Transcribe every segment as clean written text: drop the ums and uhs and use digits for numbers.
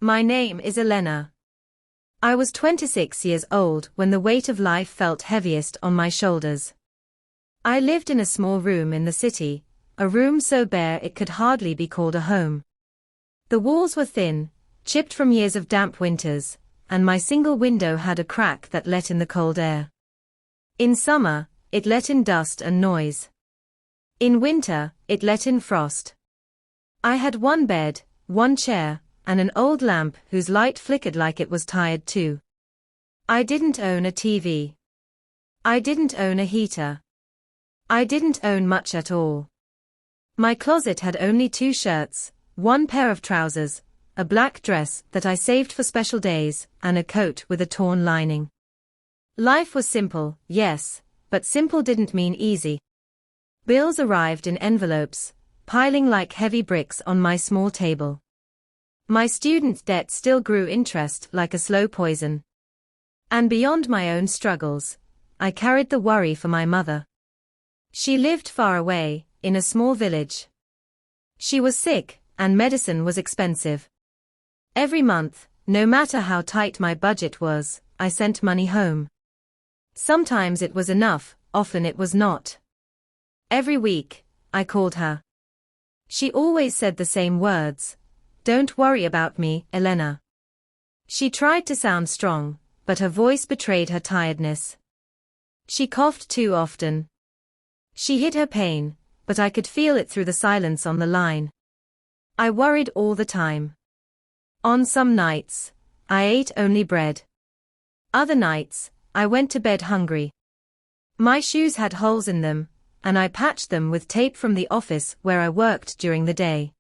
My name is Elena. I was 26 years old when the weight of life felt heaviest on my shoulders. I lived in a small room in the city, a room so bare it could hardly be called a home. The walls were thin, chipped from years of damp winters, and my single window had a crack that let in the cold air. In summer, it let in dust and noise. In winter, it let in frost. I had one bed, one chair, and an old lamp whose light flickered like it was tired too. I didn't own a TV. I didn't own a heater. I didn't own much at all. My closet had only 2 shirts, one pair of trousers, a black dress that I saved for special days, and a coat with a torn lining. Life was simple, yes, but simple didn't mean easy. Bills arrived in envelopes, piling like heavy bricks on my small table. My student debt still grew interest like a slow poison. And beyond my own struggles, I carried the worry for my mother. She lived far away, in a small village. She was sick, and medicine was expensive. Every month, no matter how tight my budget was, I sent money home. Sometimes it was enough, often it was not. Every week, I called her. She always said the same words. "Don't worry about me, Elena." She tried to sound strong, but her voice betrayed her tiredness. She coughed too often. She hid her pain, but I could feel it through the silence on the line. I worried all the time. On some nights, I ate only bread. Other nights, I went to bed hungry. My shoes had holes in them, and I patched them with tape from the office where I worked during the day.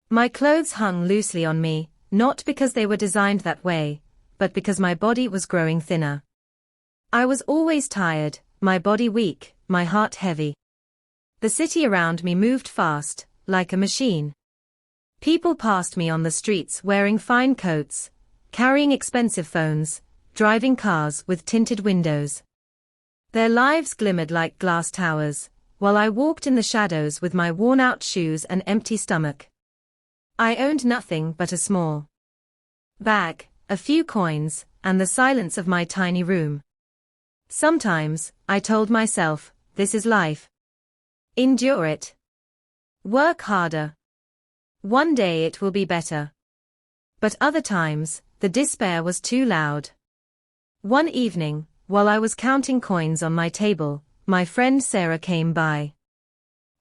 My clothes hung loosely on me, not because they were designed that way, but because my body was growing thinner. I was always tired, my body weak, my heart heavy. The city around me moved fast, like a machine. People passed me on the streets wearing fine coats, carrying expensive phones, driving cars with tinted windows. Their lives glimmered like glass towers, while I walked in the shadows with my worn-out shoes and empty stomach. I owned nothing but a small bag, a few coins, and the silence of my tiny room. Sometimes, I told myself, this is life. Endure it. Work harder. One day it will be better. But other times, the despair was too loud. One evening, while I was counting coins on my table, my friend Sarah came by.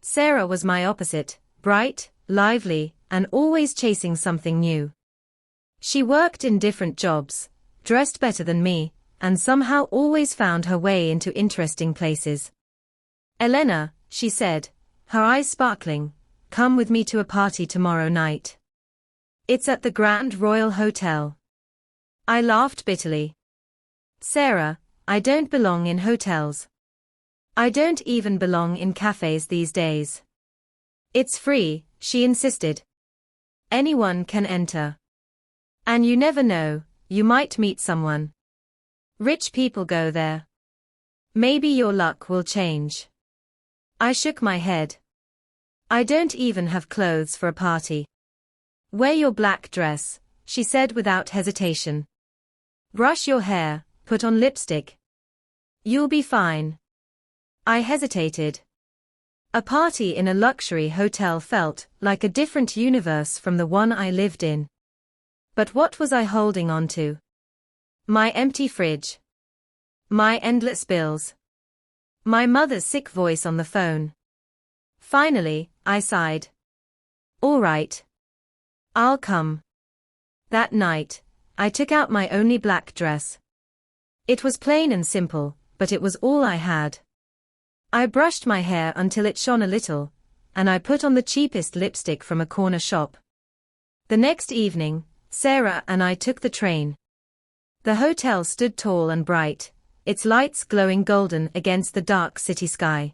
Sarah was my opposite, bright, lively, and always chasing something new. She worked in different jobs, dressed better than me, and somehow always found her way into interesting places. "Elena," she said, her eyes sparkling, "come with me to a party tomorrow night. It's at the Grand Royal Hotel." I laughed bitterly. "Sarah, I don't belong in hotels. I don't even belong in cafes these days. It's free," she insisted. "Anyone can enter. And you never know, you might meet someone. Rich people go there. Maybe your luck will change." I shook my head. "I don't even have clothes for a party." "Wear your black dress," she said without hesitation. "Brush your hair, put on lipstick. You'll be fine." I hesitated. A party in a luxury hotel felt like a different universe from the one I lived in. But what was I holding on to? My empty fridge. My endless bills. My mother's sick voice on the phone. Finally, I sighed. "All right. I'll come." That night, I took out my only black dress. It was plain and simple, but it was all I had. I brushed my hair until it shone a little, and I put on the cheapest lipstick from a corner shop. The next evening, Sarah and I took the train. The hotel stood tall and bright, its lights glowing golden against the dark city sky.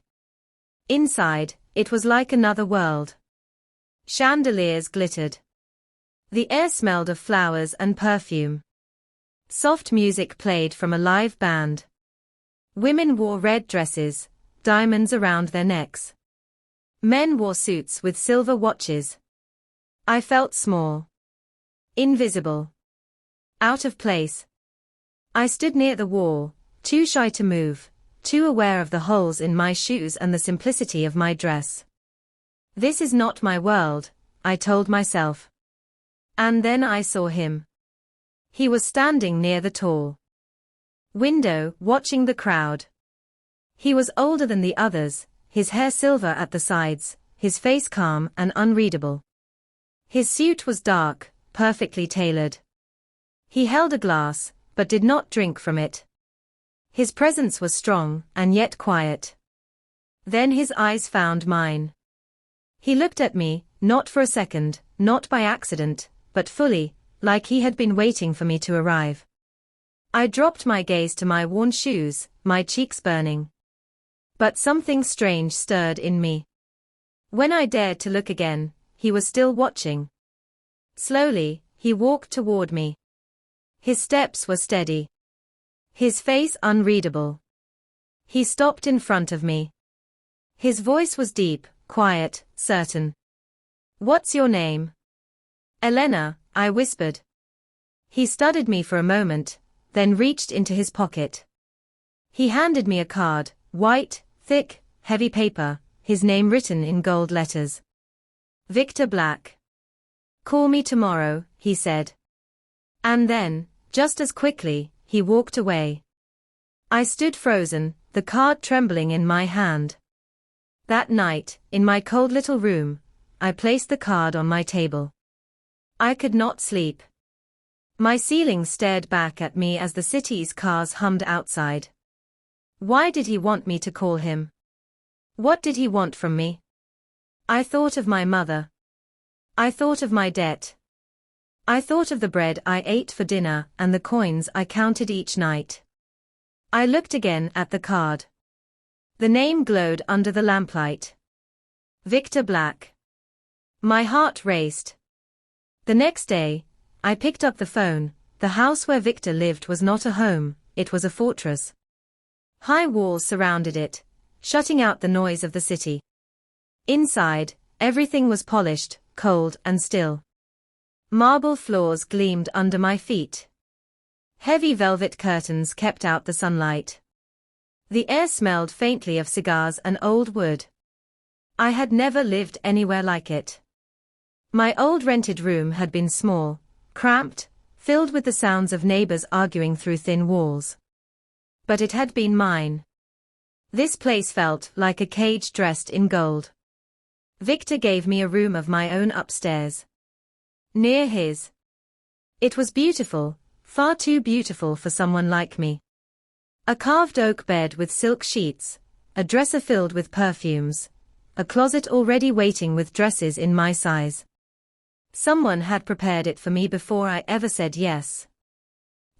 Inside, it was like another world. Chandeliers glittered. The air smelled of flowers and perfume. Soft music played from a live band. Women wore red dresses, diamonds around their necks. Men wore suits with silver watches. I felt small. Invisible. Out of place. I stood near the wall, too shy to move, too aware of the holes in my shoes and the simplicity of my dress. This is not my world, I told myself. And then I saw him. He was standing near the tall window, watching the crowd. He was older than the others, his hair silver at the sides, his face calm and unreadable. His suit was dark, perfectly tailored. He held a glass, but did not drink from it. His presence was strong, and yet quiet. Then his eyes found mine. He looked at me, not for a second, not by accident, but fully, like he had been waiting for me to arrive. I dropped my gaze to my worn shoes, my cheeks burning. But something strange stirred in me. When I dared to look again, he was still watching. Slowly, he walked toward me. His steps were steady. His face unreadable. He stopped in front of me. His voice was deep, quiet, certain. "What's your name?" "Elena," I whispered. He studied me for a moment, then reached into his pocket. He handed me a card, white, thick, heavy paper, his name written in gold letters. Victor Black. "Call me tomorrow," he said. And then, just as quickly, he walked away. I stood frozen, the card trembling in my hand. That night, in my cold little room, I placed the card on my table. I could not sleep. My ceiling stared back at me as the city's cars hummed outside. Why did he want me to call him? What did he want from me? I thought of my mother. I thought of my debt. I thought of the bread I ate for dinner and the coins I counted each night. I looked again at the card. The name glowed under the lamplight. Victor Black. My heart raced. The next day, I picked up the phone. The house where Victor lived was not a home, it was a fortress. High walls surrounded it, shutting out the noise of the city. Inside, everything was polished, cold and still. Marble floors gleamed under my feet. Heavy velvet curtains kept out the sunlight. The air smelled faintly of cigars and old wood. I had never lived anywhere like it. My old rented room had been small, cramped, filled with the sounds of neighbors arguing through thin walls. But it had been mine. This place felt like a cage dressed in gold. Victor gave me a room of my own upstairs, near his. It was beautiful, far too beautiful for someone like me. A carved oak bed with silk sheets, a dresser filled with perfumes, a closet already waiting with dresses in my size. Someone had prepared it for me before I ever said yes.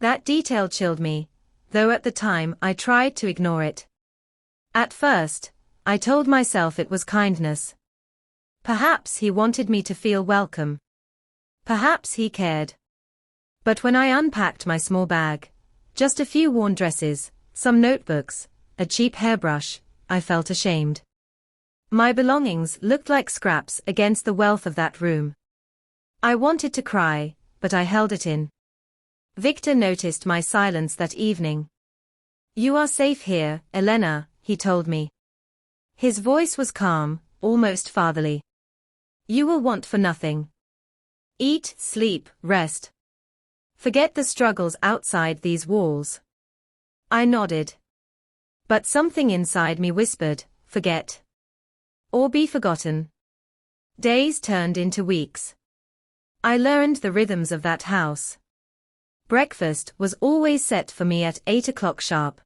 That detail chilled me, though at the time I tried to ignore it. At first, I told myself it was kindness. Perhaps he wanted me to feel welcome. Perhaps he cared. But when I unpacked my small bag, just a few worn dresses, some notebooks, a cheap hairbrush, I felt ashamed. My belongings looked like scraps against the wealth of that room. I wanted to cry, but I held it in. Victor noticed my silence that evening. "You are safe here, Elena," he told me. His voice was calm, almost fatherly. "You will want for nothing. Eat, sleep, rest. Forget the struggles outside these walls." I nodded. But something inside me whispered, "Forget. Or be forgotten." Days turned into weeks. I learned the rhythms of that house. Breakfast was always set for me at 8 o'clock sharp.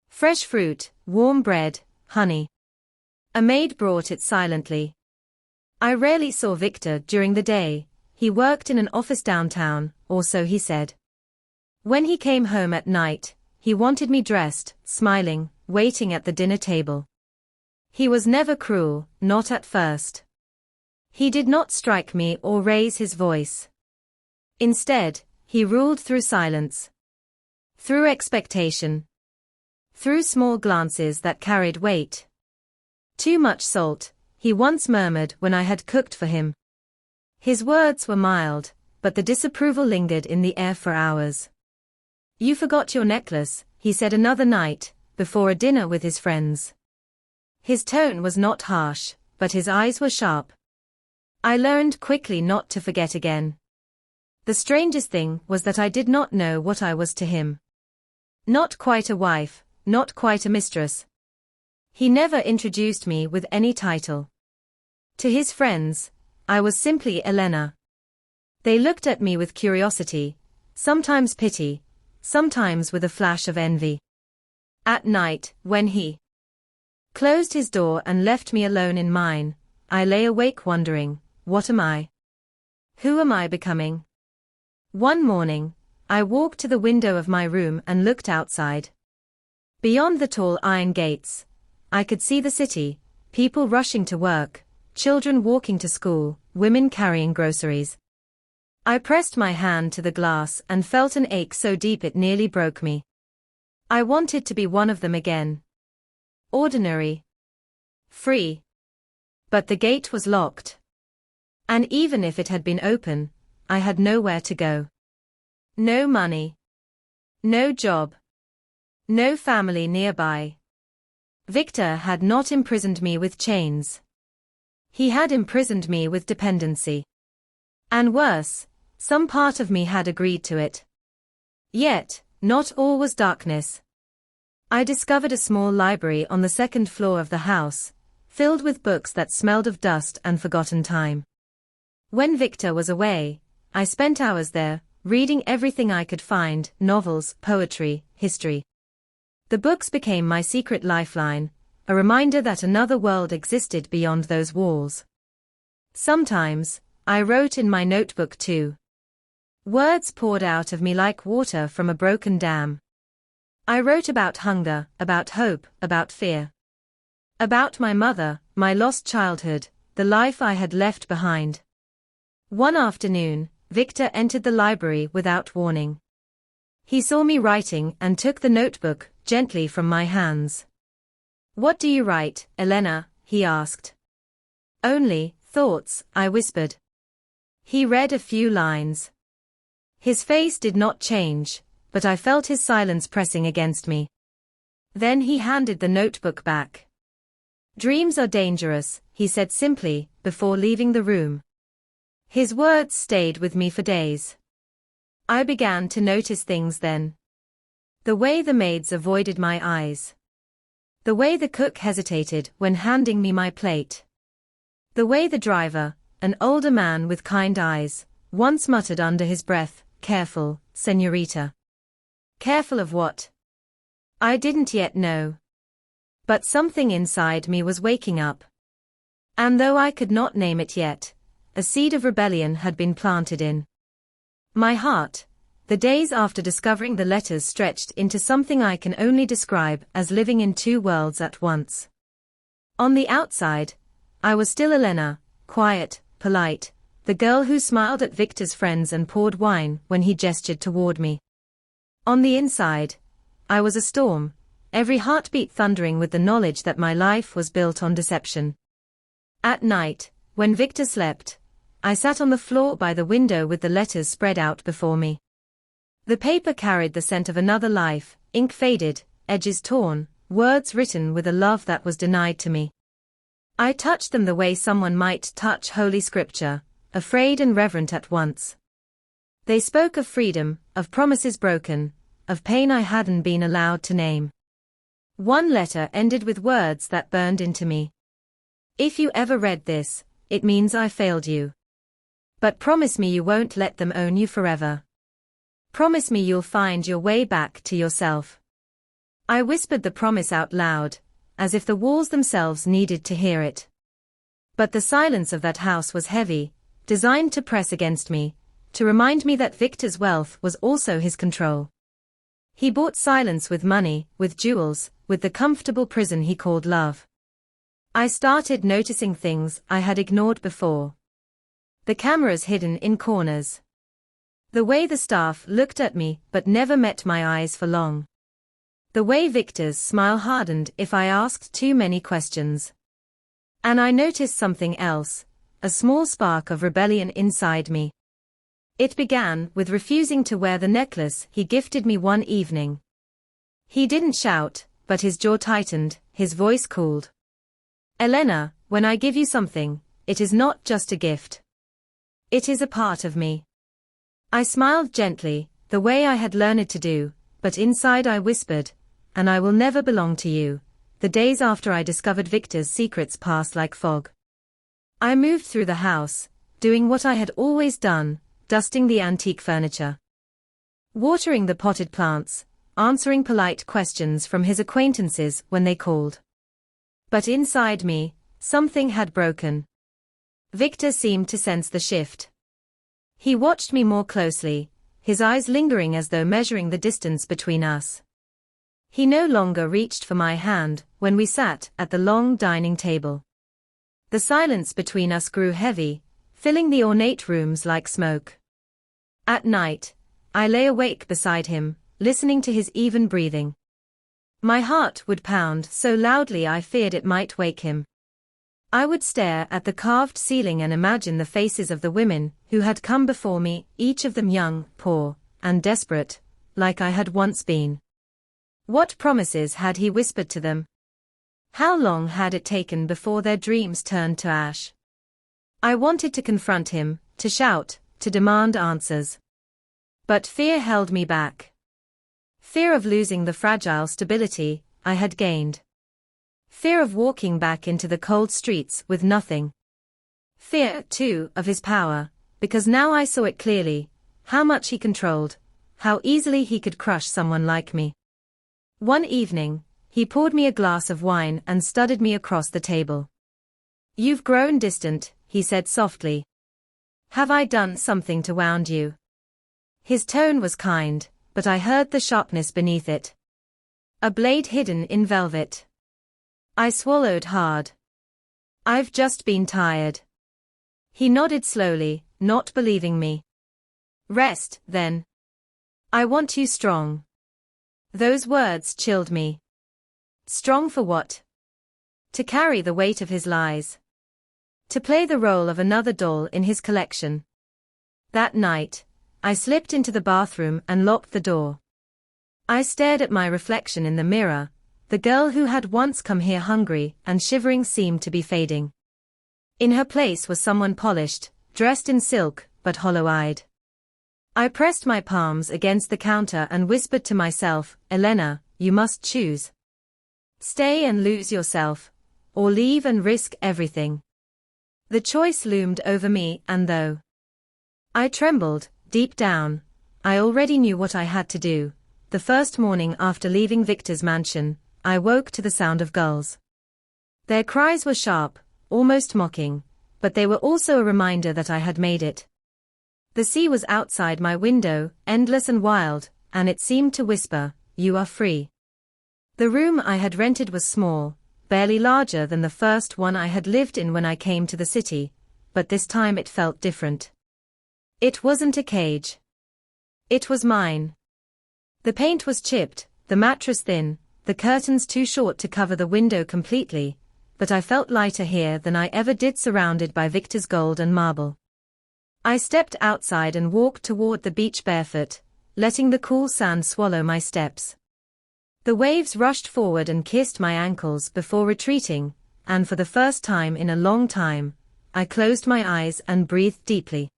Fresh fruit, warm bread, honey. A maid brought it silently. I rarely saw Victor during the day. He worked in an office downtown, or so he said. When he came home at night, he wanted me dressed, smiling, waiting at the dinner table. He was never cruel, not at first. He did not strike me or raise his voice. Instead, he ruled through silence. Through expectation. Through small glances that carried weight. "Too much salt," he once murmured when I had cooked for him. His words were mild, but the disapproval lingered in the air for hours. "You forgot your necklace," he said another night, before a dinner with his friends. His tone was not harsh, but his eyes were sharp. I learned quickly not to forget again. The strangest thing was that I did not know what I was to him. Not quite a wife, not quite a mistress. He never introduced me with any title. To his friends, I was simply Elena. They looked at me with curiosity, sometimes pity, sometimes with a flash of envy. At night, when he closed his door and left me alone in mine, I lay awake wondering, what am I? Who am I becoming? One morning, I walked to the window of my room and looked outside. Beyond the tall iron gates, I could see the city, people rushing to work, children walking to school, women carrying groceries. I pressed my hand to the glass and felt an ache so deep it nearly broke me. I wanted to be one of them again. Ordinary. Free. But the gate was locked. And even if it had been open, I had nowhere to go. No money. No job. No family nearby. Victor had not imprisoned me with chains. He had imprisoned me with dependency. And worse, some part of me had agreed to it. Yet, not all was darkness. I discovered a small library on the second floor of the house, filled with books that smelled of dust and forgotten time. When Victor was away, I spent hours there, reading everything I could find, novels, poetry, history. The books became my secret lifeline, a reminder that another world existed beyond those walls. Sometimes, I wrote in my notebook too. Words poured out of me like water from a broken dam. I wrote about hunger, about hope, about fear. About my mother, my lost childhood, the life I had left behind. One afternoon, Victor entered the library without warning. He saw me writing and took the notebook gently from my hands. "What do you write, Elena?" he asked. "Only thoughts," I whispered. He read a few lines. His face did not change, but I felt his silence pressing against me. Then he handed the notebook back. "Dreams are dangerous," he said simply, before leaving the room. His words stayed with me for days. I began to notice things then. The way the maids avoided my eyes. The way the cook hesitated when handing me my plate. The way the driver, an older man with kind eyes, once muttered under his breath, "Careful, señorita." Careful of what? I didn't yet know. But something inside me was waking up. And though I could not name it yet, a seed of rebellion had been planted in my heart. The days after discovering the letters stretched into something I can only describe as living in two worlds at once. On the outside, I was still Elena, quiet, polite, the girl who smiled at Victor's friends and poured wine when he gestured toward me. On the inside, I was a storm, every heartbeat thundering with the knowledge that my life was built on deception. At night, when Victor slept, I sat on the floor by the window with the letters spread out before me. The paper carried the scent of another life, ink faded, edges torn, words written with a love that was denied to me. I touched them the way someone might touch Holy Scripture, afraid and reverent at once. They spoke of freedom, of promises broken, of pain I hadn't been allowed to name. One letter ended with words that burned into me. "If you ever read this, it means I failed you. But promise me you won't let them own you forever. Promise me you'll find your way back to yourself." I whispered the promise out loud, as if the walls themselves needed to hear it. But the silence of that house was heavy, designed to press against me, to remind me that Victor's wealth was also his control. He bought silence with money, with jewels, with the comfortable prison he called love. I started noticing things I had ignored before. The cameras hidden in corners. The way the staff looked at me but never met my eyes for long. The way Victor's smile hardened if I asked too many questions. And I noticed something else, a small spark of rebellion inside me. It began with refusing to wear the necklace he gifted me one evening. He didn't shout, but his jaw tightened, his voice cooled. Elena, when I give you something, it is not just a gift. It is a part of me. I smiled gently, the way I had learned to do, but inside I whispered, and I will never belong to you. The days after I discovered Victor's secrets passed like fog. I moved through the house, doing what I had always done, dusting the antique furniture, watering the potted plants, answering polite questions from his acquaintances when they called. But inside me, something had broken. Victor seemed to sense the shift. He watched me more closely, his eyes lingering as though measuring the distance between us. He no longer reached for my hand when we sat at the long dining table. The silence between us grew heavy, filling the ornate rooms like smoke. At night, I lay awake beside him, listening to his even breathing. My heart would pound so loudly I feared it might wake him. I would stare at the carved ceiling and imagine the faces of the women who had come before me, each of them young, poor, and desperate, like I had once been. What promises had he whispered to them? How long had it taken before their dreams turned to ash? I wanted to confront him, to shout, to demand answers. But fear held me back. Fear of losing the fragile stability I had gained. Fear of walking back into the cold streets with nothing. Fear, too, of his power, because now I saw it clearly, how much he controlled, how easily he could crush someone like me. One evening, he poured me a glass of wine and studied me across the table. "You've grown distant," he said softly. "Have I done something to wound you?" His tone was kind, but I heard the sharpness beneath it. A blade hidden in velvet. I swallowed hard. "I've just been tired." He nodded slowly, not believing me. "Rest, then. I want you strong." Those words chilled me. Strong for what? To carry the weight of his lies. To play the role of another doll in his collection. That night, I slipped into the bathroom and locked the door. I stared at my reflection in the mirror. The girl who had once come here hungry and shivering seemed to be fading. In her place was someone polished, dressed in silk, but hollow-eyed. I pressed my palms against the counter and whispered to myself, "Elena, you must choose. Stay and lose yourself, or leave and risk everything." The choice loomed over me, and though I trembled, deep down, I already knew what I had to do. The first morning after leaving Victor's mansion, I woke to the sound of gulls. Their cries were sharp, almost mocking, but they were also a reminder that I had made it. The sea was outside my window, endless and wild, and it seemed to whisper, "You are free." The room I had rented was small, barely larger than the first one I had lived in when I came to the city, but this time it felt different. It wasn't a cage. It was mine. The paint was chipped, the mattress thin, the curtains too short to cover the window completely, but I felt lighter here than I ever did surrounded by Victor's gold and marble. I stepped outside and walked toward the beach barefoot, letting the cool sand swallow my steps. The waves rushed forward and kissed my ankles before retreating, and for the first time in a long time, I closed my eyes and breathed deeply.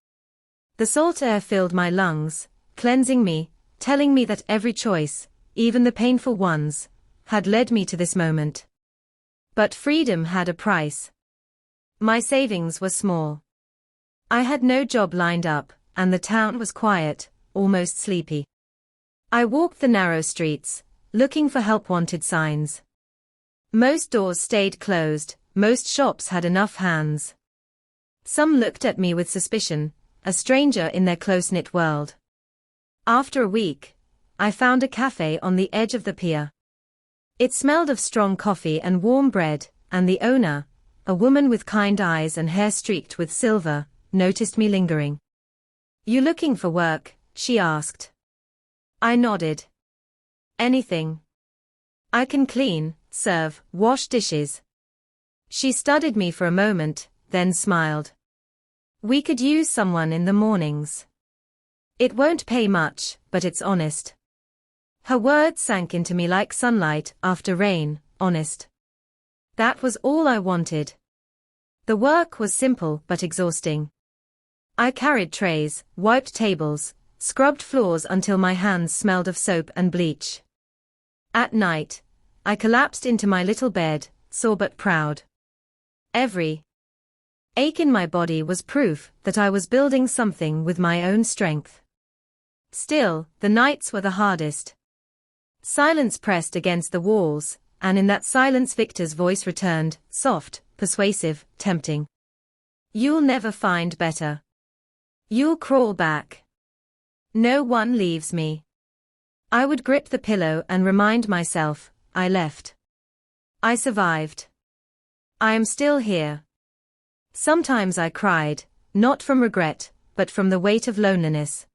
The salt air filled my lungs, cleansing me, telling me that every choice, even the painful ones, had led me to this moment. But freedom had a price. My savings were small. I had no job lined up, and the town was quiet, almost sleepy. I walked the narrow streets, looking for help-wanted signs. Most doors stayed closed, most shops had enough hands. Some looked at me with suspicion, a stranger in their close-knit world. After a week, I found a cafe on the edge of the pier. It smelled of strong coffee and warm bread, and the owner, a woman with kind eyes and hair streaked with silver, noticed me lingering. "You looking for work?" she asked. I nodded. "Anything. I can clean, serve, wash dishes." She studied me for a moment, then smiled. "We could use someone in the mornings." It won't pay much, but it's honest. Her words sank into me like sunlight after rain, honest. That was all I wanted. The work was simple but exhausting. I carried trays, wiped tables, scrubbed floors until my hands smelled of soap and bleach. At night, I collapsed into my little bed, sore but proud. Every ache in my body was proof that I was building something with my own strength. Still, the nights were the hardest. Silence pressed against the walls, and in that silence Victor's voice returned, soft, persuasive, tempting. You'll never find better. You'll crawl back. No one leaves me. I would grip the pillow and remind myself, I left. I survived. I am still here. Sometimes I cried, not from regret, but from the weight of loneliness.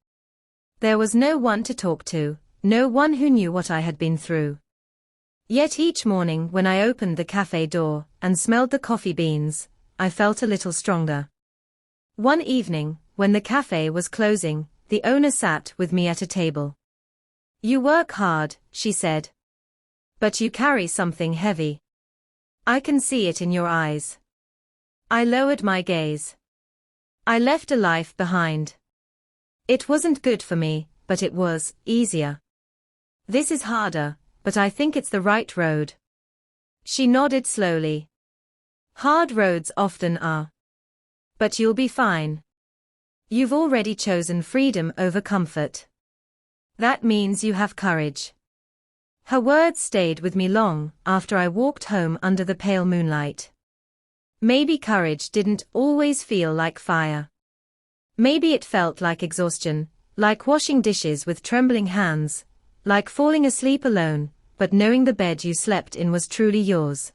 There was no one to talk to, no one who knew what I had been through. Yet each morning when I opened the cafe door and smelled the coffee beans, I felt a little stronger. One evening, when the cafe was closing, the owner sat with me at a table. You work hard, she said. But you carry something heavy. I can see it in your eyes. I lowered my gaze. I left a life behind. It wasn't good for me, but it was easier. This is harder, but I think it's the right road. She nodded slowly. Hard roads often are. But you'll be fine. You've already chosen freedom over comfort. That means you have courage. Her words stayed with me long after I walked home under the pale moonlight. Maybe courage didn't always feel like fire. Maybe it felt like exhaustion, like washing dishes with trembling hands, like falling asleep alone, but knowing the bed you slept in was truly yours.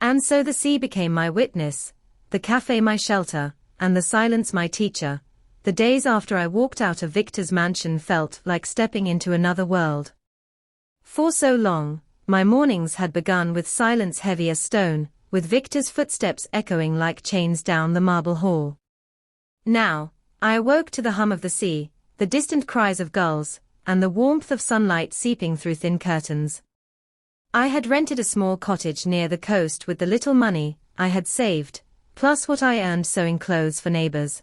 And so the sea became my witness, the cafe my shelter, and the silence my teacher. The days after I walked out of Victor's mansion felt like stepping into another world. For so long, my mornings had begun with silence heavy as stone, with Victor's footsteps echoing like chains down the marble hall. Now, I awoke to the hum of the sea, the distant cries of gulls, and the warmth of sunlight seeping through thin curtains. I had rented a small cottage near the coast with the little money I had saved, plus what I earned sewing clothes for neighbors.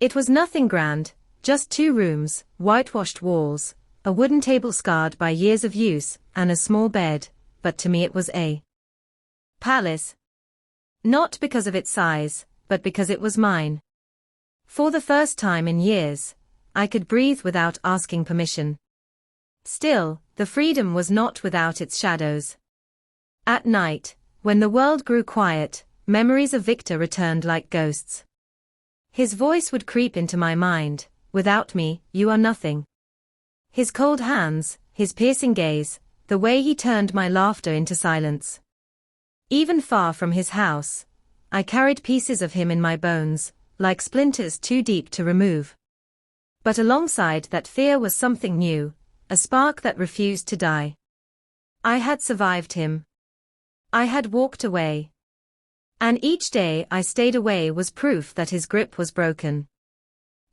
It was nothing grand, just 2 rooms, whitewashed walls, a wooden table scarred by years of use, and a small bed, but to me it was a palace. Not because of its size, but because it was mine. For the first time in years, I could breathe without asking permission. Still, the freedom was not without its shadows. At night, when the world grew quiet, memories of Victor returned like ghosts. His voice would creep into my mind, without me, you are nothing. His cold hands, his piercing gaze, the way he turned my laughter into silence. Even far from his house, I carried pieces of him in my bones, like splinters too deep to remove. But alongside that fear was something new, a spark that refused to die. I had survived him. I had walked away. And each day I stayed away was proof that his grip was broken.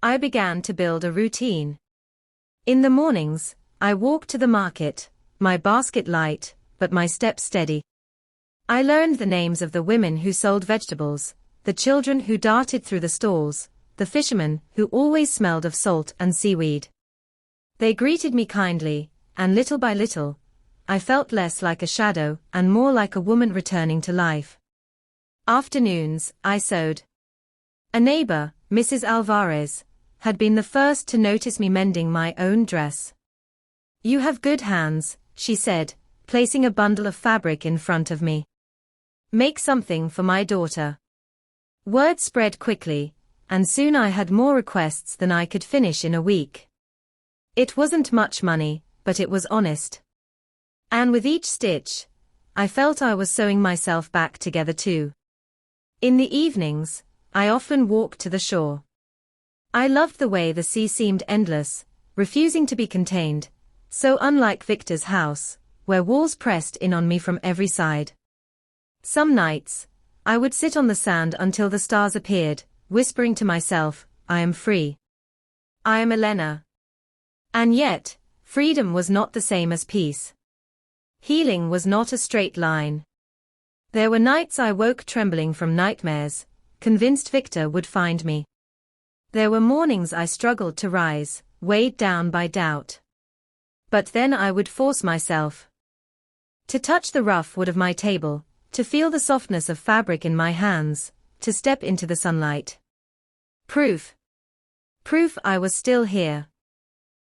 I began to build a routine. In the mornings, I walked to the market, my basket light, but my steps steady. I learned the names of the women who sold vegetables, the children who darted through the stalls, the fishermen who always smelled of salt and seaweed. They greeted me kindly, and little by little, I felt less like a shadow and more like a woman returning to life. Afternoons, I sewed. A neighbor, Mrs. Alvarez, had been the first to notice me mending my own dress. You have good hands, she said, placing a bundle of fabric in front of me. Make something for my daughter. Word spread quickly, and soon I had more requests than I could finish in a week. It wasn't much money, but it was honest. And with each stitch, I felt I was sewing myself back together too. In the evenings, I often walked to the shore. I loved the way the sea seemed endless, refusing to be contained, so unlike Victor's house, where walls pressed in on me from every side. Some nights, I would sit on the sand until the stars appeared, whispering to myself, I am free. I am Elena. And yet, freedom was not the same as peace. Healing was not a straight line. There were nights I woke trembling from nightmares, convinced Victor would find me. There were mornings I struggled to rise, weighed down by doubt. But then I would force myself to touch the rough wood of my table, to feel the softness of fabric in my hands, to step into the sunlight. Proof. Proof I was still here.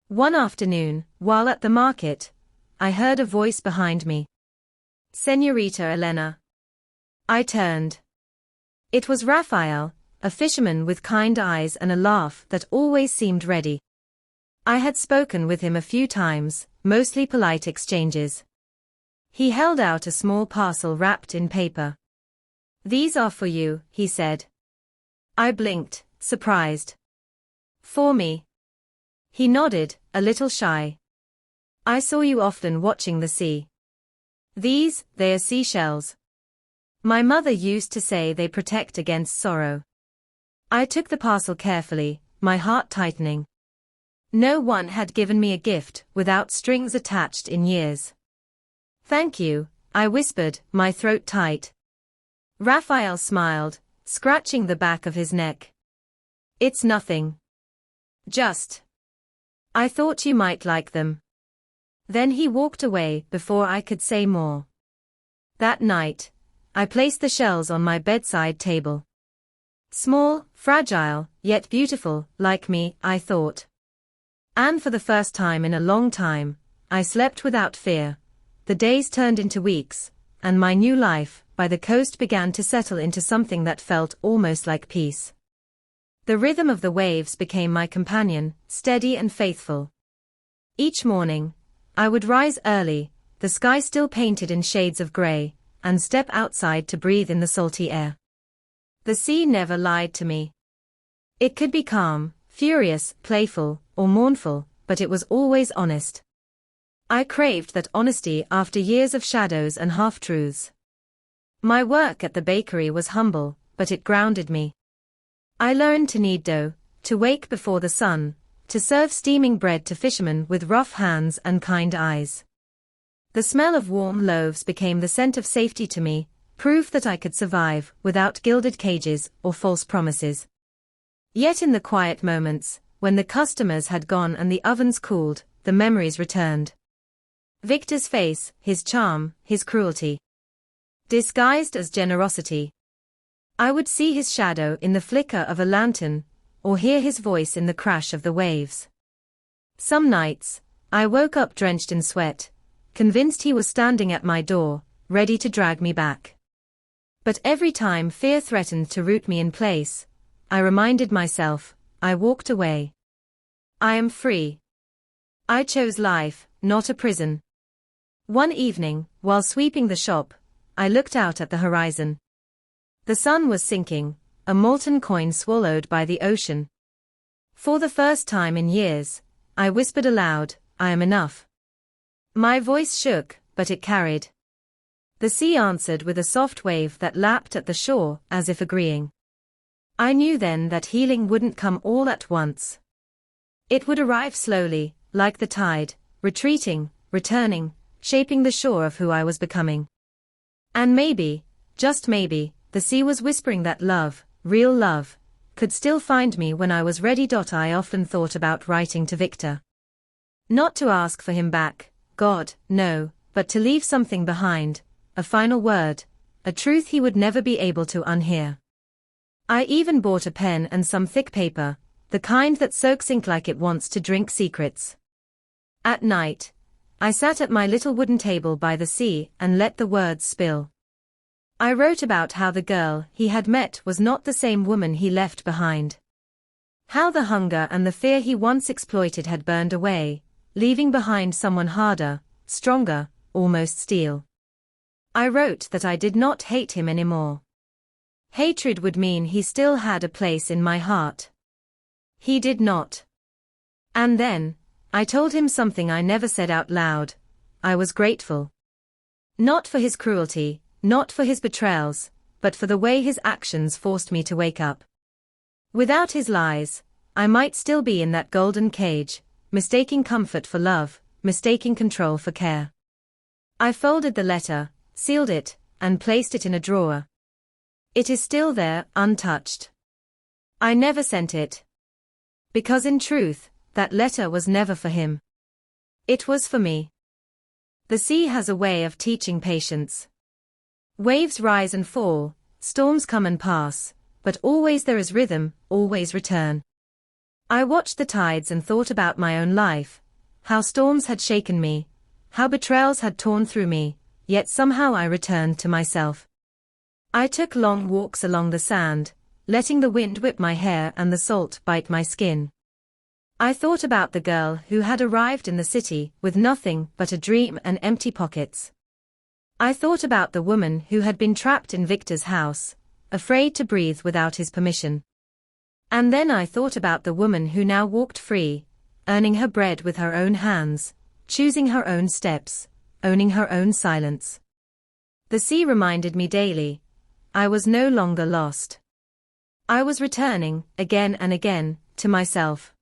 One afternoon, while at the market, I heard a voice behind me. Señorita Elena. I turned. It was Raphael, a fisherman with kind eyes and a laugh that always seemed ready. I had spoken with him a few times, mostly polite exchanges. He held out a small parcel wrapped in paper. "These are for you," he said. I blinked, surprised. "For me?" He nodded, a little shy. "I saw you often watching the sea. These, they are seashells. My mother used to say they protect against sorrow." I took the parcel carefully, my heart tightening. No one had given me a gift without strings attached in years. "Thank you," I whispered, my throat tight. Raphael smiled, scratching the back of his neck. "It's nothing. Just. I thought you might like them." Then he walked away before I could say more. That night, I placed the shells on my bedside table. Small, fragile, yet beautiful, like me, I thought. And for the first time in a long time, I slept without fear. The days turned into weeks, and my new life by the coast began to settle into something that felt almost like peace. The rhythm of the waves became my companion, steady and faithful. Each morning, I would rise early, the sky still painted in shades of grey, and step outside to breathe in the salty air. The sea never lied to me. It could be calm, furious, playful, or mournful, but it was always honest. I craved that honesty after years of shadows and half-truths. My work at the bakery was humble, but it grounded me. I learned to knead dough, to wake before the sun, to serve steaming bread to fishermen with rough hands and kind eyes. The smell of warm loaves became the scent of safety to me, proof that I could survive without gilded cages or false promises. Yet in the quiet moments, when the customers had gone and the ovens cooled, the memories returned. Victor's face, his charm, his cruelty. Disguised as generosity. I would see his shadow in the flicker of a lantern, or hear his voice in the crash of the waves. Some nights, I woke up drenched in sweat, convinced he was standing at my door, ready to drag me back. But every time fear threatened to root me in place, I reminded myself, I walked away. I am free. I chose life, not a prison. One evening, while sweeping the shop, I looked out at the horizon. The sun was sinking, a molten coin swallowed by the ocean. For the first time in years, I whispered aloud, I am enough. My voice shook, but it carried. The sea answered with a soft wave that lapped at the shore, as if agreeing. I knew then that healing wouldn't come all at once. It would arrive slowly, like the tide, retreating, returning, shaping the shore of who I was becoming. And maybe, just maybe, the sea was whispering that love, real love, could still find me when I was ready. I often thought about writing to Victor. Not to ask for him back, God, no, but to leave something behind, a final word, a truth he would never be able to unhear. I even bought a pen and some thick paper, the kind that soaks ink like it wants to drink secrets. At night, I sat at my little wooden table by the sea and let the words spill. I wrote about how the girl he had met was not the same woman he left behind. How the hunger and the fear he once exploited had burned away, leaving behind someone harder, stronger, almost steel. I wrote that I did not hate him anymore. Hatred would mean he still had a place in my heart. He did not. And then, I told him something I never said out loud. I was grateful. Not for his cruelty, not for his betrayals, but for the way his actions forced me to wake up. Without his lies, I might still be in that golden cage, mistaking comfort for love, mistaking control for care. I folded the letter, sealed it, and placed it in a drawer. It is still there, untouched. I never sent it. Because in truth, that letter was never for him. It was for me. The sea has a way of teaching patience. Waves rise and fall, storms come and pass, but always there is rhythm, always return. I watched the tides and thought about my own life, how storms had shaken me, how betrayals had torn through me, yet somehow I returned to myself. I took long walks along the sand, letting the wind whip my hair and the salt bite my skin. I thought about the girl who had arrived in the city with nothing but a dream and empty pockets. I thought about the woman who had been trapped in Victor's house, afraid to breathe without his permission. And then I thought about the woman who now walked free, earning her bread with her own hands, choosing her own steps, owning her own silence. The sea reminded me daily, I was no longer lost. I was returning, again and again, to myself.